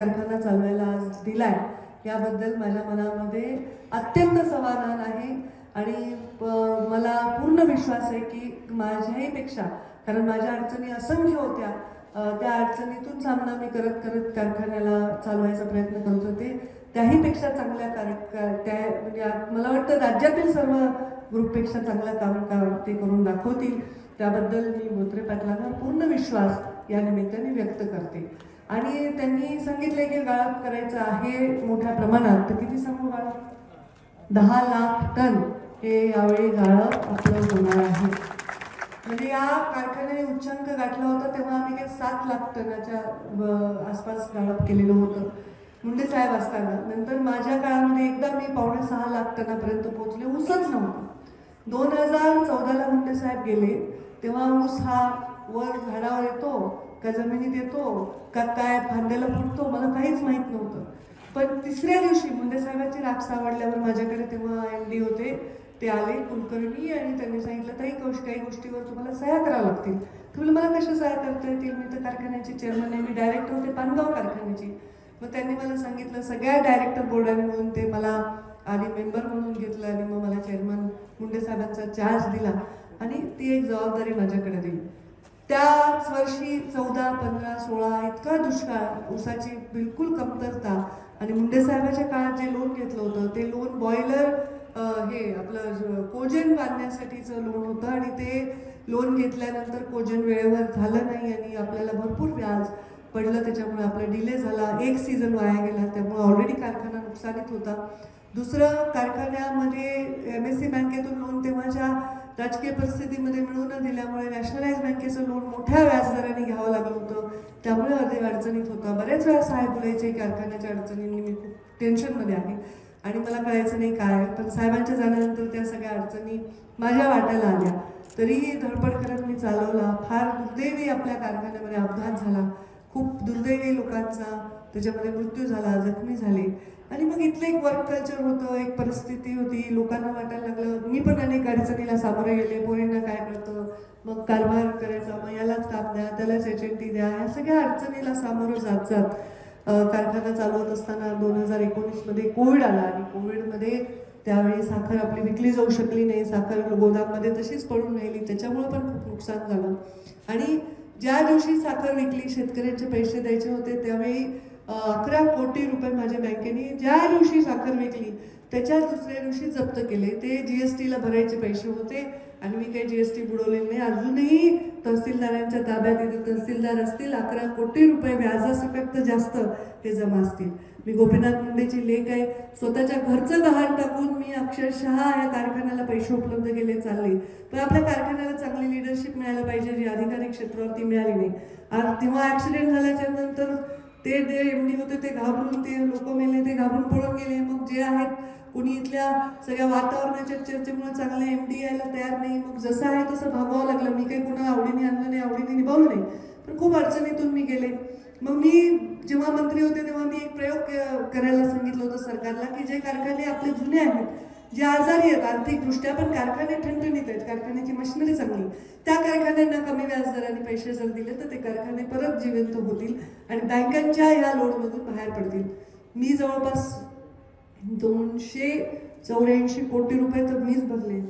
कारखाना चालवायला आज दिलाय याबद्दल माझ्या मनामध्ये अत्यंत समाधान आहे आणि मला पूर्ण विश्वास आहे की माझ्याही पेक्षा, कारण माझ्या अडचणी असंख्य होत्या, त्या अडचणीतून सामना मी करत करत कारखान्याला चालवायचा प्रयत्न करत होते. त्याही पेक्षा चांगल्या त्या म्हणजे मला वाटतं राज्यातील सर्व ग्रुपपेक्षा चांगलं काम ते करून दाखवतील. त्याबद्दल मी बोत्रे पाटलांना पूर्ण विश्वास या निमित्ताने व्यक्त करते. आणि त्यांनी सांगितले की गाळप करायचं आहे मोठ्या प्रमाणात, तर किती सांगू गाळप? 10 लाख टन हे यावेळी गाळप आपलं होणार आहे. म्हणजे या कारखान्याने उच्चांक गाठला होता तेव्हा आम्ही काही 7 लाख टनाच्या आसपास गाळप केलेलं होतं मुंडे साहेब असताना. नंतर माझ्या काळामध्ये एकदा मी 5.5 लाख टनापर्यंत पोहोचले. ऊसच नव्हता. 2014ला मुंडे साहेब गेले तेव्हा ऊस हा वर झाडावर येतो का जमिनीत येतो का काय फांद्याला फुटतो मला काहीच माहीत नव्हतं. पण तिसऱ्या दिवशी मुंडे साहेबांची राख सावडल्यावर माझ्याकडे तेव्हा MD होते, ते आले कुलकर्णी, आणि त्यांनी सांगितलं काही गोष्टीवर तुम्हाला सह्या करावं लागतील. तुम्ही मला कशा सह्या करता येतील? मी तर कारखान्याची चेअरमन आहे, मी डायरेक्टर होते पानगाव कारखान्याची. मग त्यांनी मला सांगितलं, सगळ्या डायरेक्टर बोर्डाने म्हणून ते मला आधी मेंबर म्हणून घेतलं आणि मग मला चेअरमन मुंडे साहेबांचा चार्ज दिला आणि ती एक जबाबदारी माझ्याकडे दिली. त्याच वर्षी 14, 15, 16 इतका दुष्काळ, ऊसाची बिलकुल कमतरता, आणि मुंडे साहेबाच्या काळात जे लोन घेतलं होतं ते लोन बॉयलर हे आपलं कोजन बांधण्यासाठीचं लोन होतं, आणि ते लोन घेतल्यानंतर कोजन वेळेवर झालं नाही आणि आपल्याला भरपूर व्याज पडलं. त्याच्यामुळे आपला डिले झाला, एक सीझन वाया गेला. त्यामुळे ऑलरेडी कारखाना नुकसानीत होता. दुसरं, कारखान्यामध्ये MSC बँकेतून लोन तेव्हाच्या राजकीय परिस्थितीमध्ये मिळून न दिल्यामुळे नॅशनलाइज बँकेचं लोन मोठ्या व्याजदराने घ्यावं लागलं होतं. त्यामुळे अधिक अडचणीत होता. बऱ्याच वेळा साहेब बोलायचे कारखान्याच्या अडचणींनी मी खूप टेन्शनमध्ये आहे आणि मला कळायचं नाही काय. पण साहेबांच्या जाण्यानंतर त्या सगळ्या अडचणी माझ्या वाट्याला आल्या, तरीही धडपड करत मी चालवला. फार दुर्दैवी आपल्या कारखान्यामध्ये अपघात झाला, खूप दुर्दैवी लोकांचा त्याच्यामध्ये मृत्यू झाला, जखमी झाले. आणि मग इथलं एक वर्क कल्चर होतं, एक परिस्थिती होती, लोकांना वाटायला लागलं. मी पण अनेक अडचणीला सामोरे गेले. पोरींना काय कळतं, मग कारभार करायचा, मग यालाच काम द्या, त्यालाच HNT द्या, ह्या सगळ्या अडचणीला सामोरं जात कारखाना चालवत असताना 2019मध्ये कोविड आला आणि कोविडमध्ये त्यावेळी साखर आपली विकली जाऊ शकली नाही. साखर गोदाममध्ये तशीच पडून राहिली, त्याच्यामुळे पण खूप नुकसान झालं. आणि ज्या दिवशी साखर विकली, शेतकऱ्यांचे पैसे द्यायचे होते, त्यावेळी 11 कोटी रुपये माझ्या बँकेने ज्या दिवशी साखर विकली त्याच्या दुसऱ्या दिवशी जप्त केले. ते GSTला भरायचे पैसे होते आणि मी काही GST बुडवलेले नाही. अजूनही तहसीलदारांच्या ताब्यात इथे तहसीलदार असतील, 11 कोटी रुपये व्याजासकट जास्त हे जमा असतील. मी गोपीनाथ मुंडेची लेख आहे. स्वतःच्या घरचं गहाण टाकून मी अक्षरशः या कारखान्याला पैसे उपलब्ध केले चालले. पण आपल्या कारखान्याला चांगली लिडरशिप मिळायला पाहिजे, जी अधिकारी क्षेत्रावरती मिळाली नाही. आणि तेव्हा ॲक्सिडेंट झाल्याच्या नंतर ते MD होते ते घाबरून, ते लोक मेले ते घाबरून पळून गेले. मग जे आहेत कोणी इथल्या सगळ्या वातावरणाच्या चर्चेमुळे चांगले MD यायला तयार नाही. मग जसं आहे तसं भागवावं लागलं. मी काही कोणाला आवडीने आणलं नाही, आवडीने निभावलं नाही, पण खूप अडचणीतून मी गेले. मग मी जेव्हा मंत्री होते तेव्हा मी एक प्रयोग करायला सांगितलं होतं सरकारला, की जे कारखाने आपले जुने आहेत, जे आजारी आहेत आर्थिकदृष्ट्या, पण कारखाने ठणठणीत आहेत, कारखान्याची मशिनरी चांगली, त्या कारखान्यांना कमी व्याजदराने पैसे जर दिले तर ते कारखाने परत जिवंत होतील आणि बँकांच्या या लोडमधून बाहेर पडतील. मी जवळपास 284 कोटी रुपये तर मीच भरले.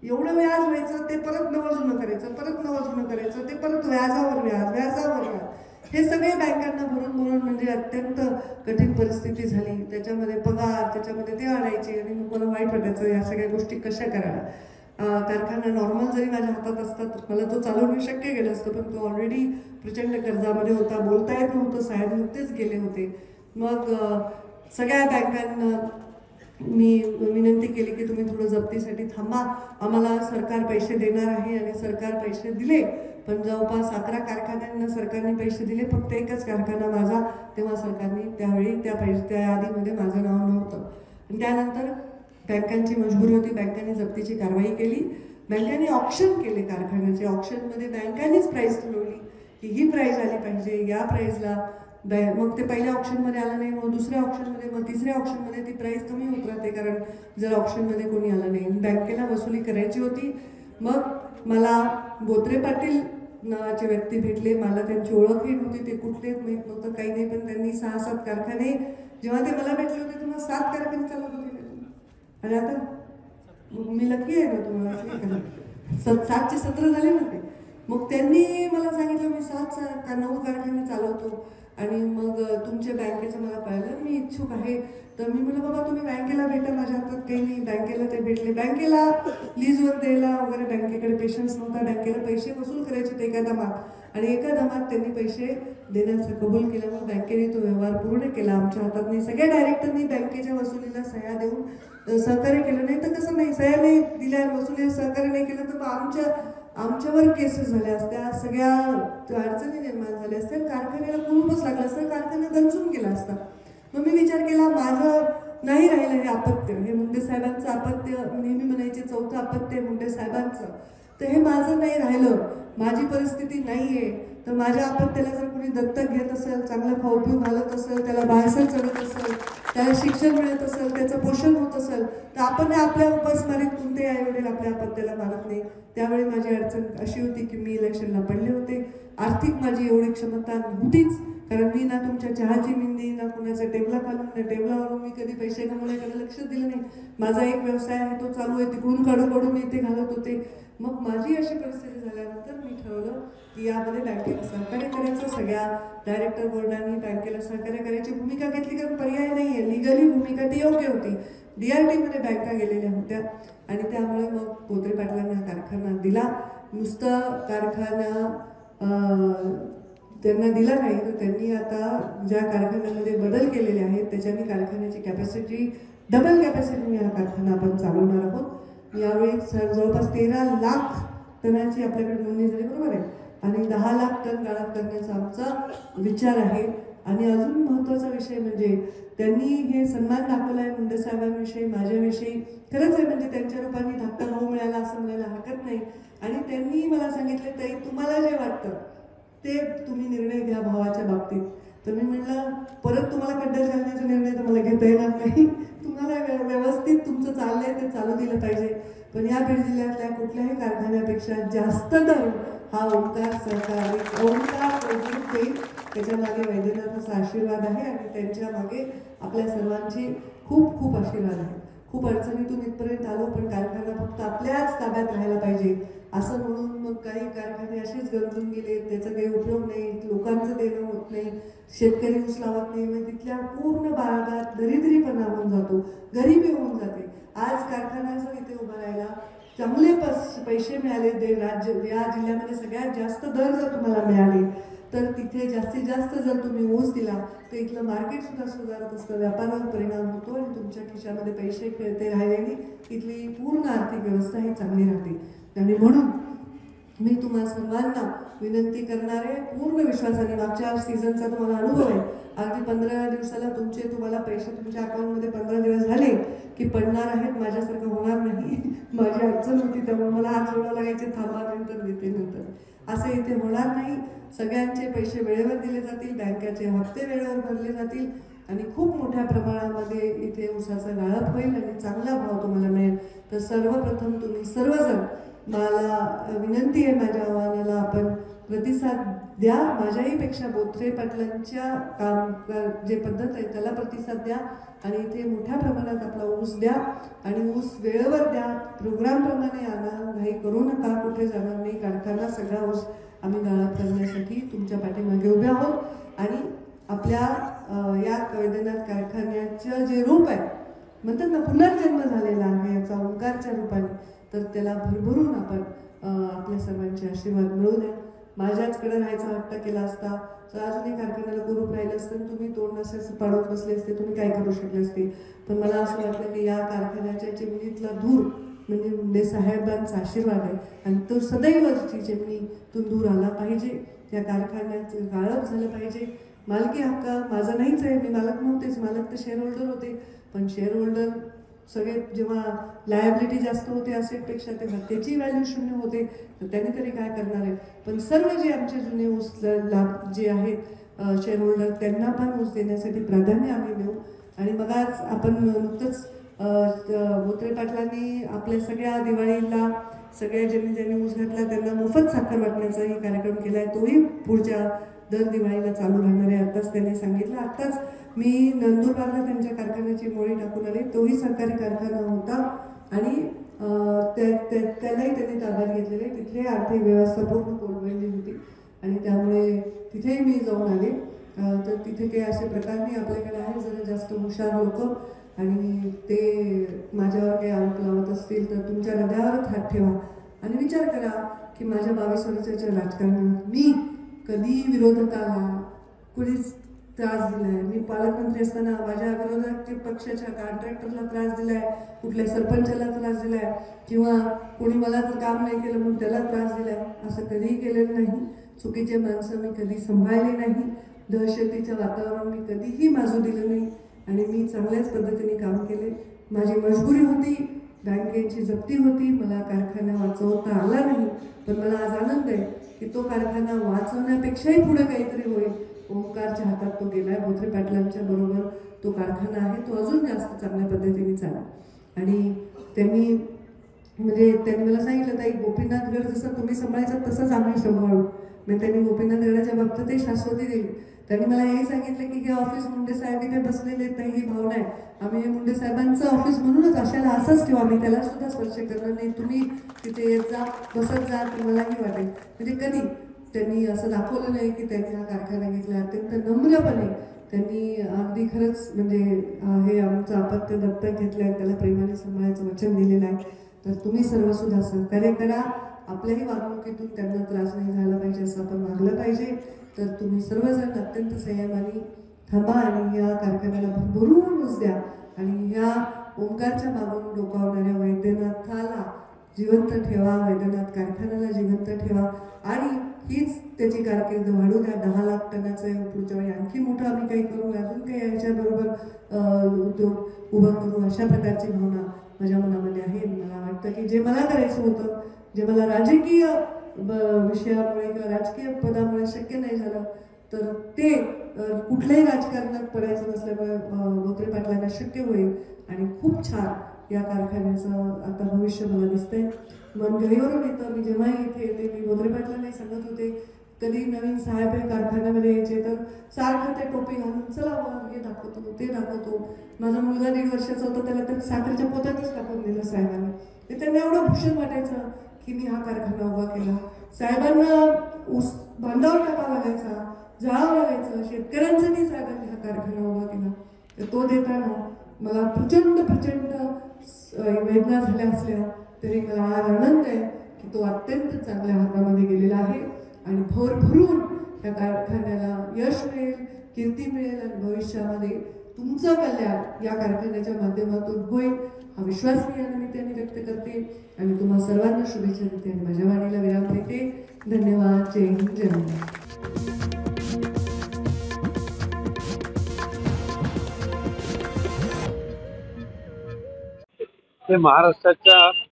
एवढं व्याज व्हायचं, ते परत नवं करायचं, परत नवं करायचं, ते परत व्याजावर व्याज, हे सगळे बँकांना भरून म्हणजे अत्यंत कठीण परिस्थिती झाली. त्याच्यामध्ये पगार, त्याच्यामध्ये ते आणायचे आणि मग मला वाईट वाटायचं या सगळ्या गोष्टी कशा कराव्या. कारखाना नॉर्मल जरी माझ्या हातात असता तर मला तो चालवणं शक्य गेलं असतं, पण तो ऑलरेडी प्रचंड कर्जामध्ये होता, बोलता येत नव्हतं. साहेब नुकतेच गेले होते. मग सगळ्या बँकांना मी विनंती केली की तुम्ही थोडं जप्तीसाठी थांबा, आम्हाला सरकार पैसे देणार आहे. आणि सरकार पैसे दिले, पण जवळपास 11 कारखान्यांना सरकारने पैसे दिले, फक्त एकच कारखाना माझा तेव्हा सरकारने त्यावेळी त्या यादीमध्ये माझं नाव नव्हतं. आणि त्यानंतर बँकांची मजबुरी होती, बँकांनी जप्तीची कारवाई केली. बँकांनी ऑप्शन केले कारखान्याचे. ऑप्शनमध्ये बँकांनीच प्राईस ठरवली की ही प्राईस आली पाहिजे, या प्राईसला. मग ते पहिल्या ऑप्शनमध्ये आलं नाही, मग दुसऱ्या ऑप्शनमध्ये, मग तिसऱ्या ऑप्शनमध्ये ती प्राईस कमी होत राहते, कारण जर ऑप्शनमध्ये कोणी आलं नाही. बँकेला वसुली करायची होती. मग मला बोत्रे पाटील नावाचे व्यक्ती भेटले. मला त्यांची ओळखही नव्हती, ते कुठलेच माहीत नव्हतं, काही नाही. पण त्यांनी 6-7 कारखाने, जेव्हा ते मला भेटले होते तेव्हा 7 कारखाने चालवत होते. आणि आता मी लकी आहे ना तुम्हाला, 7चे 17 झाले होते. मग त्यांनी मला सांगितलं मी 7 का 9 कारखाने चालवतो. आणि मग तुमच्या बँकेचं मला कळलं, मी इच्छुक आहे. तर मी म्हटलं बाबा तुम्ही बँकेला भेटा, माझ्या हातात काही नाही. बँकेला ते भेटले. बँकेला लीजवर द्यायला वगैरे बँकेकडे पेशन्स नव्हता. बँकेला पैसे वसूल करायचे एका दमात, आणि एका दमात त्यांनी पैसे देण्याचं कबूल केलं. मग बँकेने तो व्यवहार पूर्ण केला आमच्या हातात नाही. सगळ्या डायरेक्टरनी बँकेच्या वसुलीला सह्या देऊन सहकार्य केलं. नाही तर कसं नाही, सह्या नाही दिल्या, वसुलीला सहकार्य नाही केलं तर आमच्यावर केसेस झाल्या असत्या, सगळ्या अडचणी निर्माण झाल्या असत्या, कारखान्याला कुलूपच लागलं असतं, कारखाना गंजून गेला असता. मग मी विचार केला, माझं नाही राहिलं हे अपत्य, हे मुंडे साहेबांचं अपत्य, नेहमी म्हणायचे 4थं अपत्य मुंडे साहेबांचं, तर हे माझं नाही राहिलं, माझी परिस्थिती नाही आहे. तर माझ्या अपत्याला जर कोणी दत्तक घेत असेल, चांगलं खाऊपिऊ घालत असेल, त्याला बाहेर चढत असेल, त्याला शिक्षण मिळत असेल, त्याचं पोषण होत असेल, तर आपण आपल्या उपासमारीत कोणतेही आईवडील आपल्या अपत्याला मानत नाही. त्यावेळी माझी अडचण अशी होती की मी इलेक्शनला पडले होते. आर्थिक माझी एवढी क्षमता नव्हतीच, कारण मी ना तुमच्या चहाची मिंदी, ना कुणाच्या टेबला खालून, ना टेबलावरून मी कधी पैसे कमवण्याकडे लक्ष दिलं नाही. माझा एक व्यवसाय आहे, तो चालू आहे, तिकडून काढून मी इथे घालत होते. मग माझी अशी परिस्थिती झाल्यानंतर मी ठरवलं की यामध्ये बँकेला सहकार्य करायचं. सगळ्या डायरेक्टर बोर्डाने बँकेला सहकार्य करायची भूमिका घेतली, कारण पर्याय नाही आहे. लिगली भूमिका ती योग्य होती. DRTमध्ये बँका गेलेल्या होत्या, आणि त्यामुळे मग बोत्रे पाटलांनी हा कारखाना दिला. नुसतं कारखाना त्यांना दिला नाही, तर त्यांनी आता ज्या कारखान्यामध्ये बदल केलेले आहेत त्याच्याने कारखान्याची कॅपॅसिटी, डबल कॅपॅसिटीने हा कारखाना आपण चालवणार आहोत. यावेळी जवळपास 13 लाख टनाची आपल्याकडे नोंदणी झाली, बरोबर आहे, आणि 10 लाख टन गाळप करण्याचा आमचा विचार आहे. आणि अजून महत्त्वाचा विषय म्हणजे त्यांनी हे सन्मान दाखवला आहे मुंडे साहेबांविषयी, माझ्याविषयी. खरंच आहे, म्हणजे त्यांच्या रूपाने धाकटा भाऊ मिळाला असं म्हणायला हरकत नाही. आणि त्यांनी मला सांगितले, ताई तुम्हाला जे वाटतं ते तुम्ही निर्णय घ्या भावाच्या बाबतीत. तर मी म्हटलं, परत तुम्हाला खड्ड्यात घालण्याचा निर्णय तर मला घेता येणार नाही. तुम्हाला व्यवस्थित तुमचं चाललंय ते चालू दिलं पाहिजे. पण या बीड जिल्ह्यातल्या कुठल्याही कारखान्यापेक्षा जास्त दर हा ओंकार सहकारी, ओंकार देईल. त्याच्या मागे वैद्यनाथाचा आशीर्वाद आहे, आणि त्यांच्या मागे आपल्या सर्वांचे खूप खूप आशीर्वाद आहे. खूप अडचणीतून इथपर्यंत आलो, पण कारखाना फक्त आपल्याच ताब्यात राहायला पाहिजे असं म्हणून मग काही कारखाने असेच गंजून गेले, त्याचा काही उपयोग नाही, लोकांचं देणं होत नाही, शेतकरी ऊस लावत नाही, मग तिथल्या पूर्ण भागात दरिद्रीपणा होऊन जातो, गरिबी होऊन जाते. आज कारखान्याचं इथे उभं राहायला चांगले पैसे मिळाले, राज्य या जिल्ह्यामध्ये सगळ्यात जास्त दर जर तुम्हाला मिळाले, तर तिथे जास्तीत जास्त जर तुम्ही ऊस दिला तर इथलं मार्केट सुद्धा सुधारत असतं, व्यापारावर परिणाम होतो, आणि तुमच्या खिशामध्ये पैसे खेळते राहिल्याने इथली पूर्ण आर्थिक व्यवस्था ही चांगली राहते. आणि म्हणून मी तुम्हा सर्वांना विनंती करणार आहे, पूर्ण विश्वासाने. मागच्या सीझनचा तुम्हाला अनुभव आहे, अगदी 15 दिवसाला तुम्हाला पैसे तुमच्या अकाउंटमध्ये 15 दिवस झाले की पडणार आहेत. माझ्यासारखं होणार नाही. माझी अडचण होती, त्यामुळे मला हात जोडावं लागायचे, थांबा नंतर देते नंतर, असं इथे होणार नाही. सगळ्यांचे पैसे वेळेवर दिले जातील, बँकेचे हप्ते वेळेवर भरले जातील, आणि खूप मोठ्या प्रमाणामध्ये इथे ऊसाचा गाळप होईल, आणि चांगला भाव तुम्हाला मिळेल. तर सर्वप्रथम तुम्ही सर्वजण, मला विनंती आहे, माझ्या आव्हानाला आपण प्रतिसाद द्या. माझ्याहीपेक्षा बोत्रे पाटलांच्या काम जे पद्धत आहे त्याला प्रतिसाद द्या, आणि इथे मोठ्या प्रमाणात आपला ऊस द्या, आणि ऊस वेळेवर द्या, प्रोग्रामप्रमाणे आणा, घाई करू नका, कुठे जाणार नाही. कारखाना सगळा ऊस आम्ही गाळप करण्यासाठी तुमच्या पाठीमागे उभे आहोत. आणि आपल्या या वैद्यनाथ कारखान्याचं जे रूप आहे, म्हणतात ना पुनर्जन्म झालेला आहे याचा ओंकारच्या रूपाने, तर त्याला भरभरून आपण आपल्या सर्वांचे आशीर्वाद मिळवू द्या. माझ्याचकडे राहायचा हट्ट केला असता तर अजूनही कारखान्याला कुरूप राहिलं असतं, तुम्ही तोंड नसेल पाडून बसले असते, तुम्ही काय करू शकले असते. पण मला असं वाटलं की या कारखान्याच्या चिमणीतला धूर म्हणजे मुंडे साहेबांचा आशीर्वाद आहे, आणि तो सदैवची चिमणीतून दूर आला पाहिजे. त्या कारखान्याचं गाळप झालं पाहिजे. मालकी हक्क माझा नाहीच आहे, मी मालक नव्हतेच, मालक तर शेअर होल्डर होते. पण शेअर होल्डर सगळे जेव्हा लायबिलिटी जास्त होते असेटपेक्षा, तेव्हा त्याची व्हॅल्यू शून्य होते, तर त्याने तरी काय करणार आहे. पण सर्व जे आमचे जुने ऊस लाभ जे आहेत शेअर होल्डर, त्यांना पण ऊस देण्यासाठी प्राधान्य आम्ही देऊ. आणि मग आज आपण नुकतंच बोत्रे पाटलांनी आपल्या सगळ्या दिवाळीला सगळ्या ज्यांनी ऊस घातला त्यांना मोफत साखर वाटण्याचाही कार्यक्रम केला आहे. तोही पुढच्या दर दिवाळीला चालू राहणार आहे. आत्ताच त्यांनी सांगितलं. आत्ताच मी नंदुरबारला त्यांच्या कारखान्याची मोडी टाकून आले. तोही सहकारी कारखाना होता आणि त्यालाही त्यांनी ताब्यात घेतलेले. तिथली आर्थिक व्यवस्था पूर्ण कोलमडली होती आणि त्यामुळे तिथेही मी जाऊन आले. तर तिथे काही असे प्रकार नाही. आपल्याकडे आहे जरा जास्त हुशार लोक आणि ते माझ्यावर काही आरोप लावत असतील तर तुमच्या हृदयावरच हात ठेवा आणि विचार करा की माझ्या 22 वर्षाच्या राजकारणात मी कधी विरोधकाला कुणीच त्रास दिलाय? मी पालकमंत्री असताना माझ्या विरोधक पक्षाच्या कॉन्ट्रॅक्टरला त्रास दिलाय, कुठल्या सरपंचाला त्रास दिलाय किंवा कोणी मला जर काम नाही केलं म्हणून त्याला त्रास दिलाय? असं कधीही केलेलं नाही. चुकीचे माणसं मी कधी सांभाळले नाही. दहशतीचं वातावरण मी कधीही माजू दिलं नाही आणि मी चांगल्याच पद्धतीने काम केले. माझी मजबुरी होती, बँकेची जप्ती होती, मला कारखाना वाचवता आला नाही. पण मला आज आनंद आहे की तो कारखाना वाचवण्यापेक्षाही पुढे काहीतरी होईल. ओंकारच्या हातात तो गेलाय. बोत्रे पाटलांच्या बरोबर तो कारखाना आहे, तो अजून जास्त चांगल्या पद्धतीने चालला. आणि त्यांनी मला सांगितलं, ताई गोपीनाथ गड जसं तुम्ही सांभाळायचं तसंच आम्ही सांभाळू. मग त्यांनी गोपीनाथ गडाच्या बाबतीतही शाश्वती दिली. त्यांनी मला हे सांगितलं की हे ऑफिस मुंडे साहेब इथे बसलेले आहेत, नाही ही भावना आहे. आम्ही हे मुंडे साहेबांचं ऑफिस म्हणूनच अशाला असंच ठेवू, आम्ही त्याला सुद्धा स्पर्श करणार नाही. तुम्ही तिथे येत जा, बसत जा, तुम्हालाही वाटेल. म्हणजे कधी त्यांनी असं दाखवलं नाही की त्यांनी हा कारखाना घेतला. अत्यंत नम्रपणे त्यांनी अगदी खरंच हे आमचं अपत्य दत्तक घेतलंय, त्याला प्रेमाने सांभाळायचं वचन दिलेलं आहे. तर तुम्ही सर्व सुद्धा सहकार्य करा. आपल्याही वागणुकीतून त्यांना त्रास नाही झाला पाहिजे असं आपण वागलं पाहिजे. तर तुम्ही सर्वजण अत्यंत संयमाने थांबा आणि या कारखान्याला भरभरून ऊस द्या आणि ह्या ओंकारच्या मागून डोकावणाऱ्या वैद्यनाथाला जिवंत ठेवा, वैद्यनाथ कारखान्याला जिवंत ठेवा आणि हीच त्याची कारकीर्द वाढू द्या. 10 लाख टनाचं पुढच्या वेळी आणखी मोठं आम्ही काही करू, अजून काही याच्याबरोबर उद्योग उभा करू, अशा प्रकारची भावना माझ्या मनामध्ये आहे. मला वाटतं की जे मला करायचं होतं, जे मला राजकीय विषयामुळे किंवा राजकीय पदामुळे शक्य नाही झालं, तर ते कुठल्याही राजकारणात पडायचं नसल्यामुळे बोत्रे पाटलांना शक्य होईल आणि खूप छान या कारखान्याचं आता भविष्य मला दिसतंय. मन घरीवरून येतं. मी जेव्हाही इथे येते मी बोत्रे पाटलांनाही सांगत होते, कधी नवीन साहेब हे कारखान्यामध्ये यायचे तर सारखं ते टोपी घालून चला हे दाखवतो ते दाखवतो. माझा मुलगा 1.5 वर्षाचा होता, त्याला तर साखरेच्या पोत्यातच टाकून दिलं साहेबांनी. ते त्यांना एवढं भूषण वाटायचं की मी हा कारखाना उभा केला. साहेबांना ऊस बांधावर टाकावा लागायचा, जाळावं लागायचं. शेतकऱ्यांसाठी साहेबांनी हा कारखाना उभा केला. तर तो देताना मला प्रचंड वेदना झाल्या असल्या तरी मला आज आनंद आहे की तो अत्यंत चांगल्या हातामध्ये गेलेला आहे आणि भरभरून त्या कारखान्याला यश मिळेल, कीर्ती मिळेल आणि भविष्यामध्ये तुमचं कल्याण या कारखान्याच्या माध्यमातून होईल हा विश्वास मी या निमित्ताने व्यक्त करते आणि तुम्हा सर्वांना शुभेच्छा देते आणि माझ्या वाणीला विराम देते. धन्यवाद. जय हिंद, जय महाराष्ट्र. ते महाराष्ट्राच्या